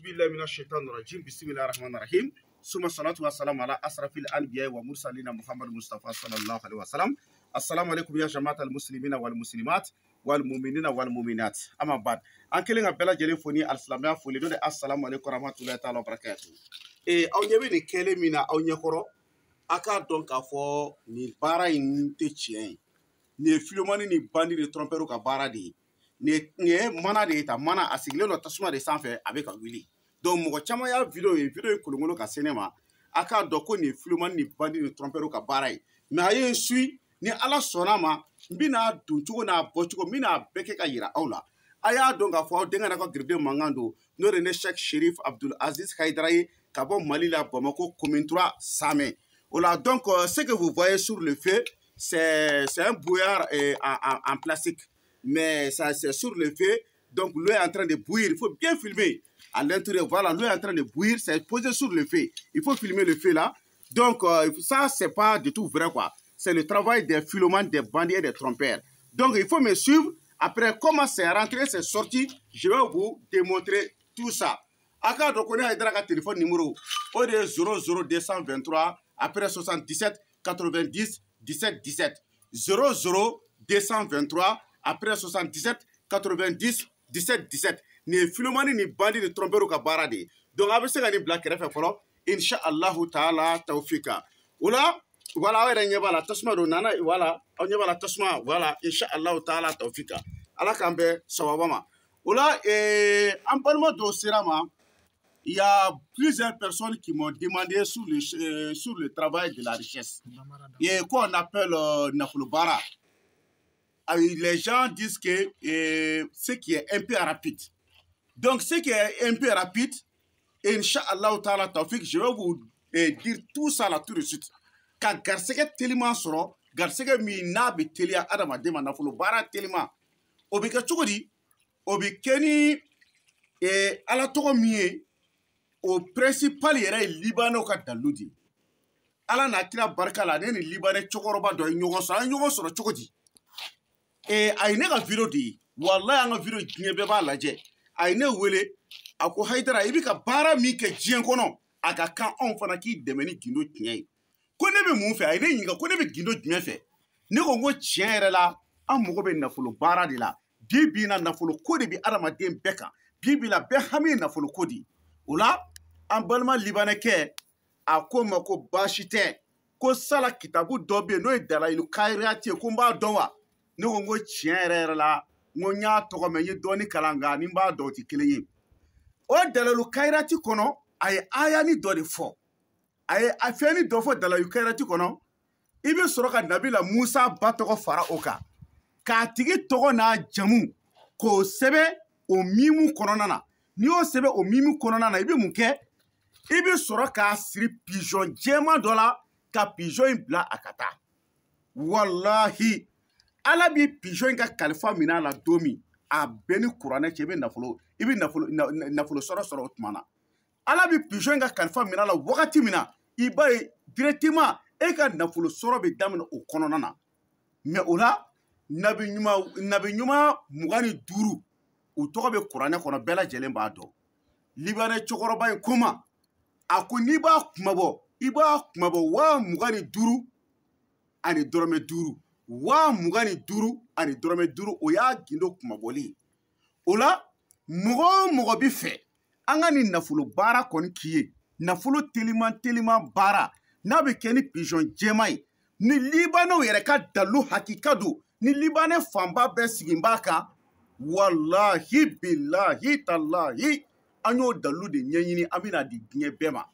billahi minash shaitanir rajim. Bismillahir rahmanir rahim. Summa salatu wa salam ala asrafil anbiya wa mursalina Muhammad Mustafa sallallahu alaihi wasallam. Assalamu alaikum ya jama'at al-muslimina wal muslimat wal mu'minina wal mu'minat. Amma ba'd. An kelen ka bɛɛ lajɛlen fo ni alisilamiya foli don de assalamu alaikum warahmatullahi ta'ala wabarakatuh. Aw ɲɛ bɛ nin kɛlen min na aw ɲɛkɔrɔ, a k'a dɔn k'a fɔ nin baara in tɛ tiɲɛ ye. Nin ye filomani ni bandi ni tromperu ka baara de ye. Nin ye mana de ye ta, mana a sigilen don tasuma de sanfɛ a bɛ ka wuli. Donc mɔgɔ caman y'a video ye kolonkolon ka se ne ma, a k'a dɔn ko nin ye filomani ni bandi ni tromperu ka baara ye. Mais a ye n suit, ni Ala sɔnna ma, n bɛna don cogo n'a bɔcogo, n bɛna bɛɛ kɛ ka yira aw la. A y'a dɔn k'a fɔ aw denkɛ n'a ka giriden mankan don, n'o de ne Cheikh Cherif Abdul Aziz Haïdara ye ka bɔ Mali la Bamako commune 3 Samɛ. O la donc ce que vous voyez sur le feu, c'est un brouillard en plastique. Mais ça c'est sur le feu, donc l'eau est en train de bouillir. Il faut bien filmer à l'intérieur. Voilà, l'eau est en train de bouillir, c'est posé sur le feu. Il faut filmer le feu là. Donc ça, c'est pas du tout vrai quoi. C'est le travail des filomanes, des bandits et des trompeurs. Donc il faut me suivre. Après, comment c'est rentré, c'est sorti, je vais vous démontrer tout ça. Aka donc on a un téléphone numéro au 00223 après 77 90 17 17 00223 après 77 90 17 17. Ni filomani ni bandi ni tromperu ka baara de. Donc a bɛ se ka ni bila kɛrɛfɛ fɔlɔ, inshallahu taala tawfika. Ola voilà aw yɛrɛ ɲɛ b'a la tasuma don nana, voilà aw ɲɛ b'a la tasuma, voilà inshallahu taala tawfika. Ala k'an bɛɛ sababa ma. Ola an balima dɔw sera ma. Il y a plusieurs personnes qui m'ont demandé sur le travail de la richesse. Et quoi on appelle nafolo bara. Les gens disent que ce qui est un peu rapide. Donc ce qui est un peu rapide, Inch'Allah ta'ala tawfik, je vais vous dire tout ça là tout de suite. Ka garsɛgɛ teliman sɔrɔ, garsɛgɛ min n'a bɛ teliya adamaden ma nafolo baara teliman. O bɛ kɛ cogo di? O bɛ kɛ ni Ala tɔgɔ min ye, o principal yɛrɛ ye Libanɛw ka dalu de ye. Ala n'a kira barika la, ne ni Libanɛ cɛkɔrɔba dɔ ye ɲɔgɔn sɔrɔ. An ye ɲɔgɔn sɔrɔ cogo di? A ye ne ka video de ye. Wallahi an ka video diɲɛ bɛɛ b'a lajɛ. A ye ne wele, a ko Haïdara, i bɛ ka baara min kɛ diɲɛ kɔnɔ, a ka kan anw fana k'i dɛmɛ ni gindo tiɲɛ ye. Ko ne bɛ mun fɛ? A ye ne ɲininka ko ne bɛ gindo jumɛn fɛ? Ne ko n ko tiɲɛ yɛrɛ la, an mago bɛ nafolo baara de la. Bi bi in na nafolo ko de bɛ adamaden bɛɛ kan. Bi bi la bɛɛ hami ye nafolo ko de. O la, an balima Libanɛkɛ, a ko n ma ko baasi tɛ, ko sala kitabu dɔ bɛ yen n'o ye Dalayilu Kayirati ye, ko n b'a dɔn wa? Ne ko n ko tiɲɛ yɛrɛ yɛrɛ la, n ko n y'a tɔgɔ mɛn, n ye dɔɔni kalan nka ni n b'a dɔn o tɛ kelen ye. O Dalayilu Kayirati kɔnɔ, a ye ayani dɔ de fɔ. A ye fɛnni dɔ fɔ Dalayilu Kayirati kɔnɔ, i bɛ sɔrɔ ka Nabila Musa ba tɔgɔ fara o kan. K'a tigi tɔgɔ n'a jamu k'o sɛbɛn o mimu kɔnɔna na. N'i y'o sɛbɛn o mimu kɔnɔna na, i bɛ mun kɛ? I bɛ sɔrɔ k'a siri pigeon jɛman dɔ la, ka pigeon in bila a ka taa. Wallahi, Ala bɛ pigeon in ka kalifa minɛ a la don min, a bɛɛ ni kuranɛ cɛ, i bɛ nafolo sɔrɔ o tuma na. Ala bɛ pigeon in ka kalifa minɛ a la wagati min na, i b'a ye directement e ka nafolo sɔrɔ bɛ daminɛ o kɔnɔna na. Mais o la, nabi ɲuman 25 u tɔgɔ bɛ kuranɛ kɔnɔ, bɛɛ lajɛlen b'a dɔn. Libanɛ cɛkɔrɔba in kuma, a ko n'i b'a kumabɔ, i b'a kumabɔ 25 ani dɔrɔmɛ 5. 25 ani dɔrɔmɛ 5 o y'a gindo kumabɔli. O la, mɔgɔ o mɔgɔ bɛ fɛ an ka nin nafolo baara kɔni k'i ye, nafolo teliman baara n'a bɛ kɛ ni pigeon jɛman ye, ni Libanɛw yɛrɛ ka dalu hakika don, ni Libanɛ fanba bɛɛ sigin b'a kan, wallahi billahi talahi an y'o dalu de ɲɛɲini, an bɛna di diɲɛ bɛɛ ma.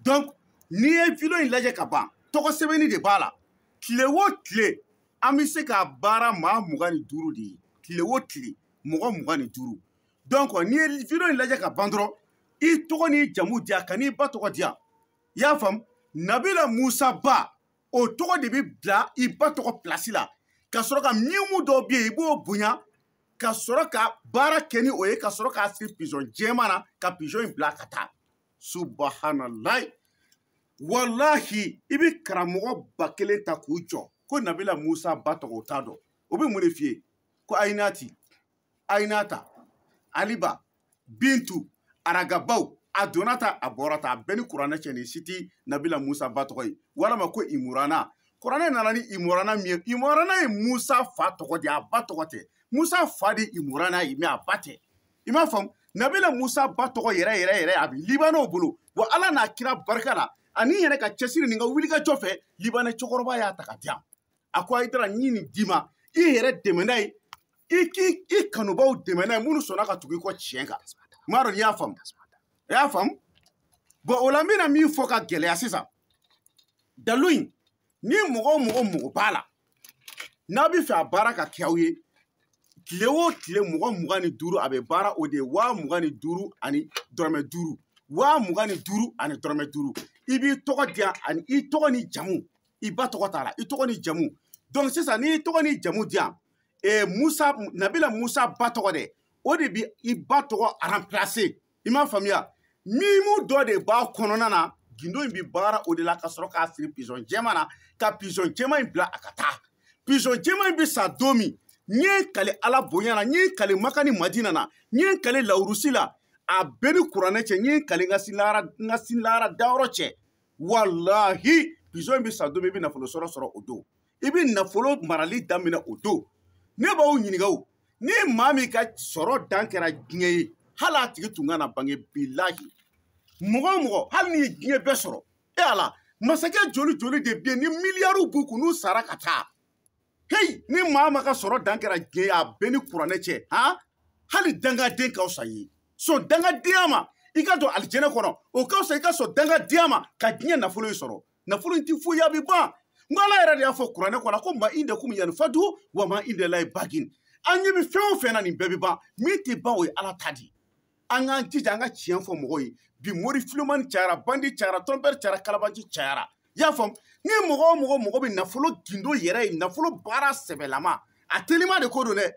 Donc n'i ye video in lajɛ ka ban, tɔgɔ sɛbɛnni de b'a la. Tile o tile an bɛ se k'a baara maa 25 de ye. Tile o tile mɔgɔ 25. Donc n'i ye video in lajɛ ka ban dɔrɔn, i tɔgɔ n'i jamu di a kan, n'i ba tɔgɔ di yan. I y'a faamu? Nabila Musa ba, o tɔgɔ de bɛ bila i ba tɔgɔ place la. Ka sɔrɔ ka mimu dɔw bɛ yen, i b'o bonya, ka sɔrɔ ka baara kɛ ni o ye, ka sɔrɔ k'a siri pigeon jɛman na, ka pigeon in bila ka taa. Subhanallah. Wallahi, i bɛ karamɔgɔ 1000 ta k'u jɔ, ko Nabila Musa ba tɔgɔ o t'a dɔn. O bɛ mun de f'i ye? Ko Ayinati, Ayinata, Aliba, Bintu, aragabaw a donna ta a bɔra ta a bɛɛ ni kuranɛ cɛ nin si ti Nabila Musa ba tɔgɔ ye walama ko Imurana kuranɛ nana ni Imurana min ye Imurana ye Musa fa tɔgɔ de a ba tɔgɔ tɛ Musa fa de Imurana ye mais a ba tɛ i m'a faamu Nabila Musa ba tɔgɔ yɛrɛ a bɛ Libanaw bolo wa Ala n'a kira barika la ani yɛrɛ ka cɛsiri nin ka wulikajɔ fɛ Libanɛ cɛkɔrɔba y'a ta ka di yan a ko Hayidara n ye nin d'i ma i yɛrɛ dɛmɛ n'a ye i kanubaw dɛmɛ n'a ye minnu sɔnna ka tugu i kɔ tiɲɛ kan n b'a dɔn n'i y'a faamu i y'a faamu bon o la n bɛna min fɔ ka gɛlɛya sisan dalu in ni mɔgɔ b'a la n'a bɛ fɛ a baara ka kɛ aw ye tile o tile 25 a bɛ baara o de ye 25 ani dɔrɔmɛ 5 25 ani dɔrɔmɛ 5 i b'i tɔgɔ di yan ani i tɔgɔ ni jamu i ba tɔgɔ t'a la i tɔgɔ ni jamu donc sisan n'i tɔgɔ ni jamu di yan Nabila Musa ba tɔgɔ dɛ o de bɛ i ba tɔgɔ remplacer i m'a faamuya mimu dɔ de b'a kɔnɔna na gindo in bɛ baara o de la ka sɔrɔ k'a siri pizɔn jɛman na ka pizɔn jɛman in bila a ka taa pizɔn jɛman in bɛ sa don min n ye kale Ala bonya na n ye kale Maka ni Madina na n ye kale lawurusi la a bɛɛ ni kuranɛ cɛ n ye kale n ka sinlara dayɔrɔ cɛ walahi pizɔn in bɛ sa don min i bɛ nafolo sɔrɔ o don i bɛ nafolo marali daminɛ o don ne b'aw ɲininka o ni maa min ka sɔrɔ dan kɛra diɲɛ ye hali a tigi tun ka na bange bilahi mɔgɔ hali ni ye diɲɛ bɛɛ sɔrɔ Ala masakɛ joli de bɛ yen ni miliyariw b'u kun n'u sara ka taa hey ni maa ma ka sɔrɔ dan kɛra diɲɛ ye a bɛɛ ni kuranɛ cɛ hali dangaden ka fisa ye sɔn dangadenya ma i ka don alijɛnɛ kɔnɔ o ka fisa i ka sɔn dangadenya ma ka diɲɛ nafolo in sɔrɔ nafolo in tɛ foyi a bɛ ban n ko Ala yɛrɛ de y'a fɔ kuranɛ kɔnɔ ko ma indakum yanfadu wa ma indallahi bagin an ɲɛ bɛ fɛn o fɛn na nin bɛɛ bɛ ban min tɛ ban o ye Ala ta di an k'an jija an ka tiɲɛ fɔ mɔgɔw ye bi mori filomani cayara bandi cayara tɔnpɛri cayara kalabanci cayara i y'a faamu ni mɔgɔ bɛ nafolo gindo yɛrɛ ye nafolo baara sɛbɛlama a telima de ko don dɛ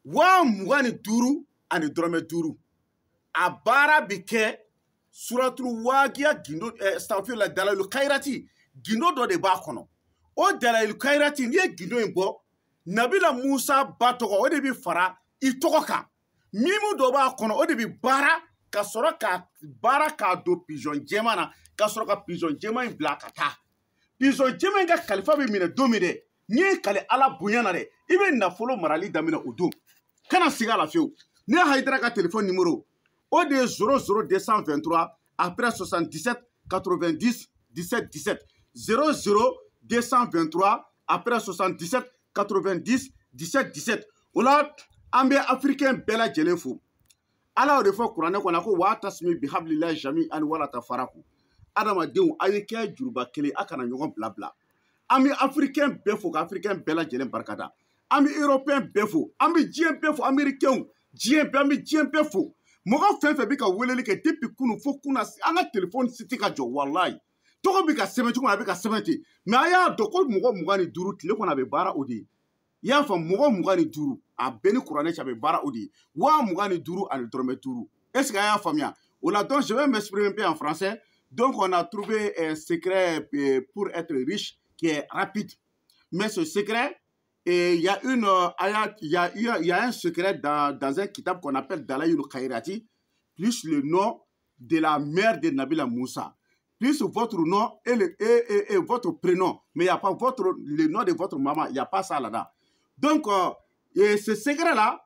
25 ani dɔrɔmɛ 5 a baara bɛ kɛ suratul waqiya gindo stafila dalailul khairati gindo dɔ de b'a kɔnɔ o dalailul khairati n'i ye gindo in bɔ Nabila Musa ba tɔgɔ o de bɛ fara i tɔgɔ kan mimu dɔ b'a kɔnɔ o de bɛ baara ka sɔrɔ ka baara k'a don pizɔn jɛman na ka sɔrɔ ka pizɔn jɛman in bila ka taa pizɔn jɛman in ka kalifa bɛ minɛ don min dɛ n'i ye kale Ala bonya na dɛ i bɛ nafolo marali daminɛ o don kana sigi a la fiyewu ne Hayidara ka téléphone numéro o de ye 00223 après 77 90 17 17 00223 après 77 90 17 17 o la an bɛ africain bɛɛ lajɛlen fo Ala y'o de fɔ kuranɛ kɔnɔ ko wa tasmi bihablillahi jami'an wala tafaraku adamadenw a ye kɛ juruba kelen a kana ɲɔgɔn bila an bɛ africain bɛɛ fo ka africain bɛɛ lajɛlen barikada an bɛ européen bɛɛ fo an bɛ diɲɛ bɛɛ fo américain diɲɛ bɛɛ an bɛ diɲɛ bɛɛ fo mɔgɔ fɛn fɛn bɛ ka weleli kɛ depuis kunu fo kunna an ka téléphone si tɛ ka jɔ walayi tɔgɔ bɛ ka sɛbɛn cogo min a bɛ ka sɛbɛn ten mais a y'a dɔn ko mɔgɔ 25 tile kɔnɔ a bɛ baara o de ye i y'a faamu mɔgɔ 25 a bɛɛ ni kuranɛ cɛ a bɛ baara o de ye 25 ani dɔrɔmɛ 5 est-ce que a y'a faamuya o la donc je vais m'exprimer un peu en français donc on a trouvé un secret pour être riche qui est rapide mais ce secret il y a un secret dans un kitab qu'on appelle Dalailul Khairati plus le nom de la mère de Nabila Musa plus votre nom et votre prénom mais il n'y a pas le nom de votre maman il n'y a pas ça là-dedans. Donc, ce secret-là,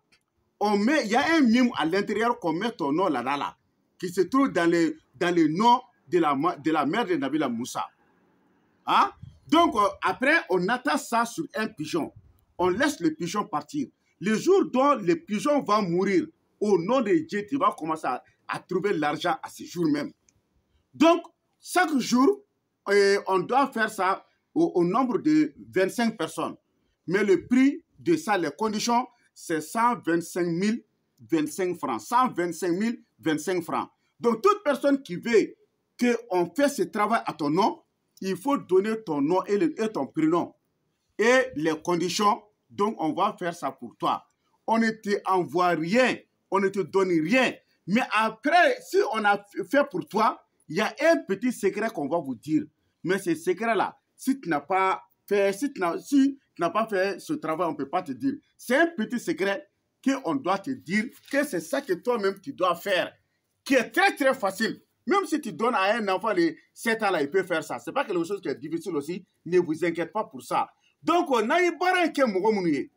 il y a un mime à l'intérieur qu'on met ton nom là, qui se trouve dans le nom de la mère de Nabila Musa. Hein? Donc, après, on attache ça sur un pigeon. On laisse le pigeon partir. Le jour dont le pigeon va mourir, au nom de Dieu, tu vas commencer à trouver l'argent à ce jour même. Donc, chaque jour, on doit faire ça au nombre de 25 personnes. Mais le prix de ça, les conditions, c'est 125 025 francs. 125 025 francs. Donc, toute personne qui veut qu'on fasse ce travail à ton nom, il faut donner ton nom et ton prénom. Et les conditions, donc on va faire ça pour toi. On ne te envoie rien, on ne te donne rien. Mais après, si on a fait pour toi, il y a un petit secret qu'on va vous dire. Mais ce secret-là, si tu n'as pas fait, ce travail, on ne peut pas te dire. C'est un petit secret qu'on doit te dire que c'est ça que toi-même tu dois faire. qui est très très facile. Même si tu donnes à un enfant de 7 ans là, il peut faire ça. C'est pas quelque chose qui est difficile aussi. Ne vous inquiétez pas pour ça. Donc, on a eu bara ke mogo munu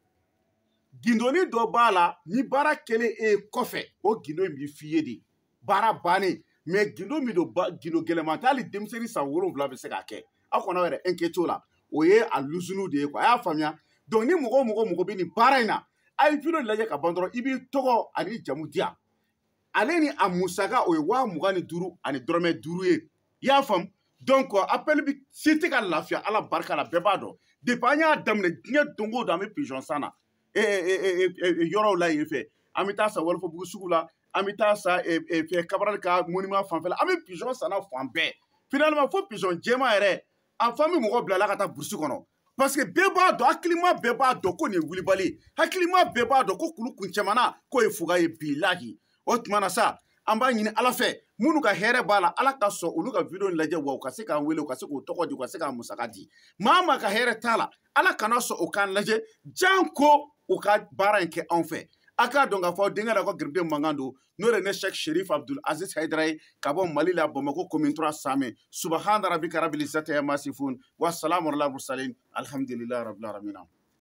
gindoni do bala ni bara kele e kofe o gindo mi fiye di bara bane mais gindo mi do gindo gelementali demseni sa wolonvla be se ka ke akona were enketo la o ye a lusunu de quoi ya famia donc ni mogo be ni bara ina ay filo laje ka bandoro ibi togo ani jamu dia ale ni a musaka o ye wa mugani duru ani drome duru ye ya fam donc appel bi siti ka lafia ala barka la beba do depuis an y'a daminɛ diɲɛ don o don an bɛ pigeon san na yɔrɔw la yen fɛ an bɛ taa sa Wɔlɔfɔbugu sugu la an bɛ taa sa Kabarali ka monument fanfɛla an bɛ pigeon san na fan bɛɛ finalement fo pigeon jɛma yɛrɛ a fan bɛ mɔgɔ bilala ka taa burusi kɔnɔ parce que bɛɛ b'a dɔn hakilima bɛɛ b'a dɔn ko nin ye wulibali hakilima bɛɛ b'a dɔn ko kulu kun cɛmana k'o ye fuga ye bilahi o tuma na sa an b'a ɲini ala fɛ minnu ka hɛrɛ b'a la ala ka sɔn olu ka video lajɛ wa u ka se k'an wele u ka se k'u tɔgɔ di u ka se k'an musaka di maa maa ka hɛrɛ t'a la ala kana sɔn o k'an lajɛ janko u ka baara in kɛ anw fɛ a k'a dɔn k'a fɔ denkɛ la ko garibuden mankan don n'o de ne Cheikh Sherif Abdul Aziz Haidara ye ka bɔ Mali la Bamako commune 3 Samɛ subahana rabbika rabbil izzati amma yasifun wa salamun alal mursalin alhamdulillahi rabbil alamin